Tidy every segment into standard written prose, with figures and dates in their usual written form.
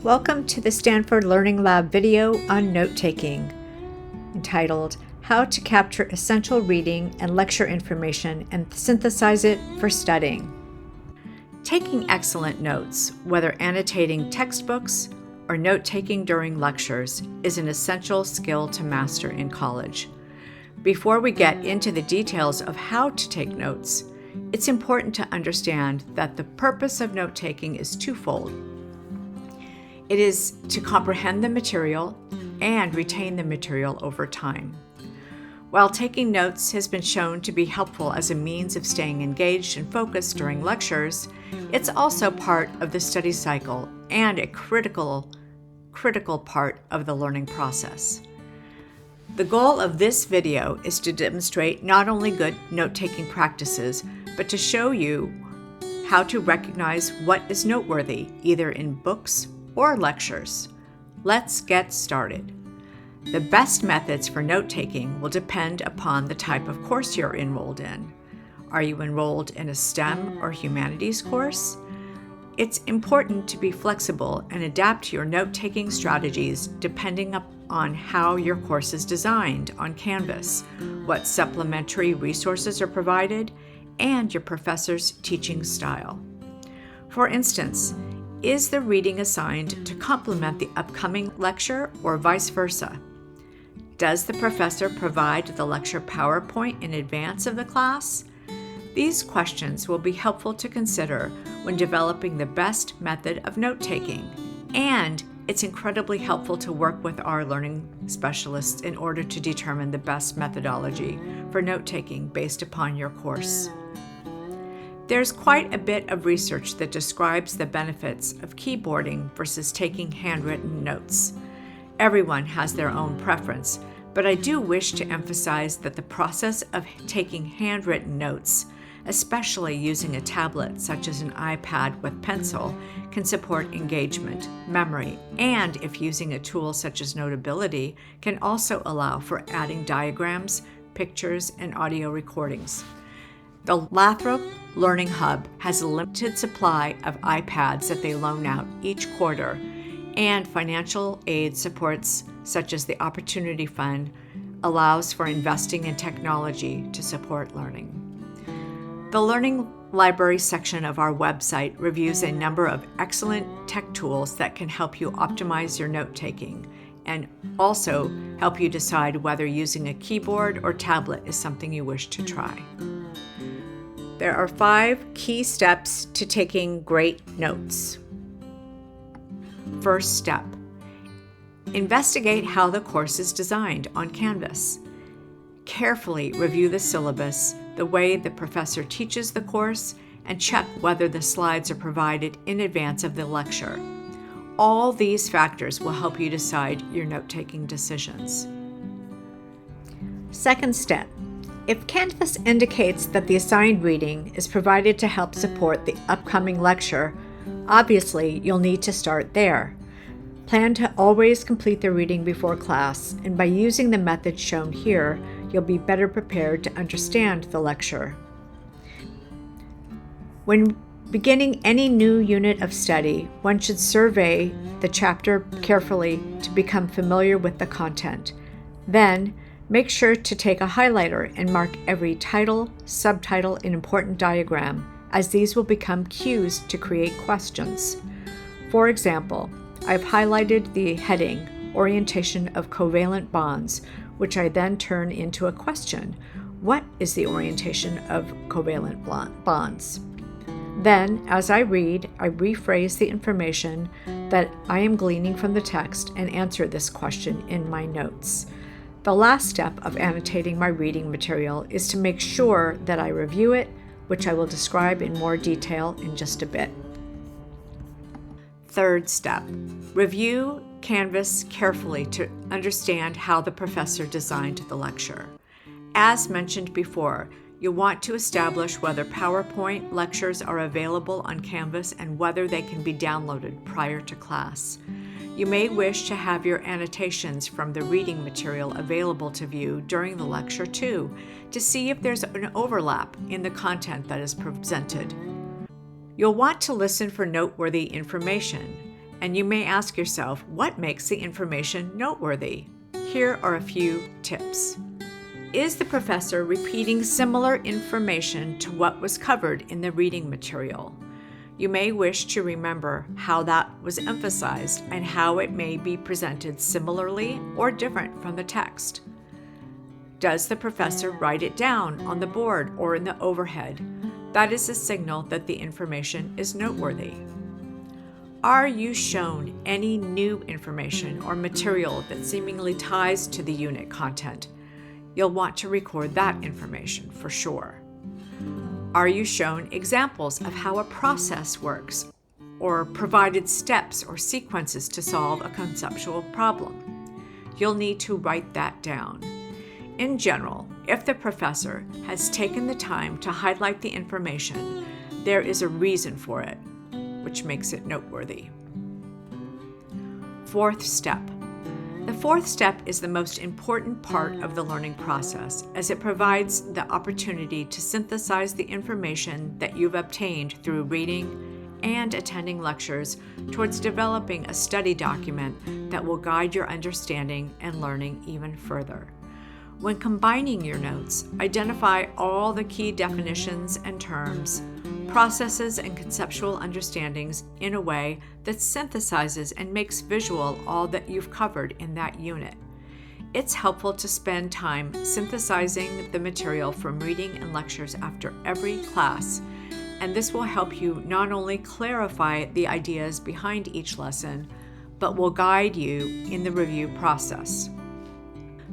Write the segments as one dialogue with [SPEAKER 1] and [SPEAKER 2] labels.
[SPEAKER 1] Welcome to the Stanford Learning Lab video on note-taking, entitled How to Capture Essential Reading and Lecture Information and Synthesize It for Studying. Taking excellent notes, whether annotating textbooks or note-taking during lectures, is an essential skill to master in college. Before we get into the details of how to take notes, it's important to understand that the purpose of note-taking is twofold. It is to comprehend the material and retain the material over time. While taking notes has been shown to be helpful as a means of staying engaged and focused during lectures, it's also part of the study cycle and a critical part of the learning process. The goal of this video is to demonstrate not only good note-taking practices, but to show you how to recognize what is noteworthy, either in books or lectures. Let's get started. The best methods for note-taking will depend upon the type of course you're enrolled in. Are you enrolled in a STEM or humanities course? It's important to be flexible and adapt your note-taking strategies depending on how your course is designed on Canvas, what supplementary resources are provided, and your professor's teaching style. For instance, is the reading assigned to complement the upcoming lecture or vice versa? Does the professor provide the lecture PowerPoint in advance of the class? These questions will be helpful to consider when developing the best method of note-taking, and it's incredibly helpful to work with our learning specialists in order to determine the best methodology for note-taking based upon your course. There's quite a bit of research that describes the benefits of keyboarding versus taking handwritten notes. Everyone has their own preference, but I do wish to emphasize that the process of taking handwritten notes, especially using a tablet such as an iPad with pencil, can support engagement, memory, and if using a tool such as Notability, can also allow for adding diagrams, pictures, and audio recordings. The Lathrop Learning Hub has a limited supply of iPads that they loan out each quarter, and financial aid supports such as the Opportunity Fund allows for investing in technology to support learning. The Learning Library section of our website reviews a number of excellent tech tools that can help you optimize your note-taking and also help you decide whether using a keyboard or tablet is something you wish to try. There are 5 key steps to taking great notes. First step, investigate how the course is designed on Canvas. Carefully review the syllabus, the way the professor teaches the course, and check whether the slides are provided in advance of the lecture. All these factors will help you decide your note-taking decisions. Second step, if Canvas indicates that the assigned reading is provided to help support the upcoming lecture, obviously you'll need to start there. Plan to always complete the reading before class, and by using the method shown here, you'll be better prepared to understand the lecture. When beginning any new unit of study, one should survey the chapter carefully to become familiar with the content. Then, make sure to take a highlighter and mark every title, subtitle, and important diagram, as these will become cues to create questions. For example, I've highlighted the heading, Orientation of Covalent Bonds, which I then turn into a question. What is the orientation of covalent bonds? Then, as I read, I rephrase the information that I am gleaning from the text and answer this question in my notes. The last step of annotating my reading material is to make sure that I review it, which I will describe in more detail in just a bit. Third step, review Canvas carefully to understand how the professor designed the lecture. As mentioned before, you'll want to establish whether PowerPoint lectures are available on Canvas and whether they can be downloaded prior to class. You may wish to have your annotations from the reading material available to view during the lecture too, to see if there's an overlap in the content that is presented. You'll want to listen for noteworthy information. And you may ask yourself, what makes the information noteworthy? Here are a few tips. Is the professor repeating similar information to what was covered in the reading material? You may wish to remember how that was emphasized and how it may be presented similarly or different from the text. Does the professor write it down on the board or in the overhead? That is a signal that the information is noteworthy. Are you shown any new information or material that seemingly ties to the unit content? You'll want to record that information for sure. Are you shown examples of how a process works, or provided steps or sequences to solve a conceptual problem? You'll need to write that down. In general, if the professor has taken the time to highlight the information, there is a reason for it, which makes it noteworthy. Fourth step. The fourth step is the most important part of the learning process, as it provides the opportunity to synthesize the information that you've obtained through reading and attending lectures towards developing a study document that will guide your understanding and learning even further. When combining your notes, identify all the key definitions and terms, processes and conceptual understandings in a way that synthesizes and makes visual all that you've covered in that unit. It's helpful to spend time synthesizing the material from reading and lectures after every class, and this will help you not only clarify the ideas behind each lesson, but will guide you in the review process.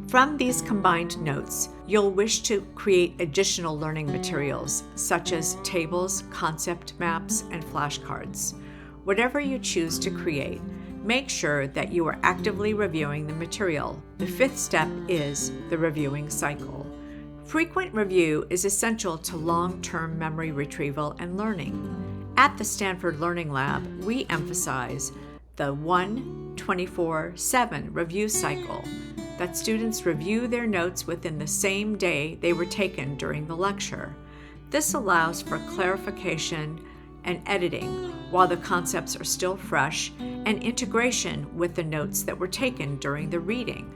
[SPEAKER 1] From these combined notes, you'll wish to create additional learning materials, such as tables, concept maps, and flashcards. Whatever you choose to create, make sure that you are actively reviewing the material. The fifth step is the reviewing cycle. Frequent review is essential to long-term memory retrieval and learning. At the Stanford Learning Lab, we emphasize the 1-24-7 review cycle, that students review their notes within the same day they were taken during the lecture. This allows for clarification and editing while the concepts are still fresh, and integration with the notes that were taken during the reading.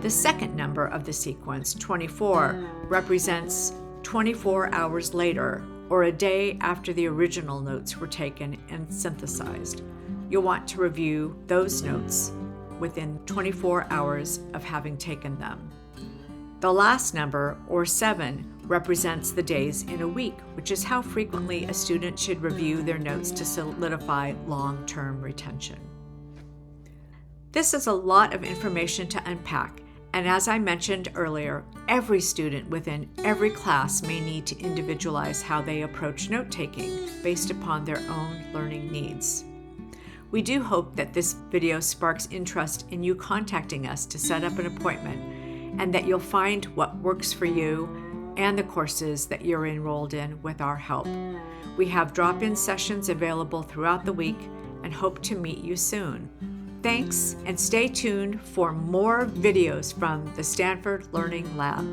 [SPEAKER 1] The second number of the sequence, 24, represents 24 hours later, or a day after the original notes were taken and synthesized. You'll want to review those notes within 24 hours of having taken them. The last number, or 7, represents the days in a week, which is how frequently a student should review their notes to solidify long-term retention. This is a lot of information to unpack, and as I mentioned earlier, every student within every class may need to individualize how they approach note-taking based upon their own learning needs. We do hope that this video sparks interest in you contacting us to set up an appointment, and that you'll find what works for you and the courses that you're enrolled in with our help. We have drop-in sessions available throughout the week and hope to meet you soon. Thanks, and stay tuned for more videos from the Stanford Learning Lab.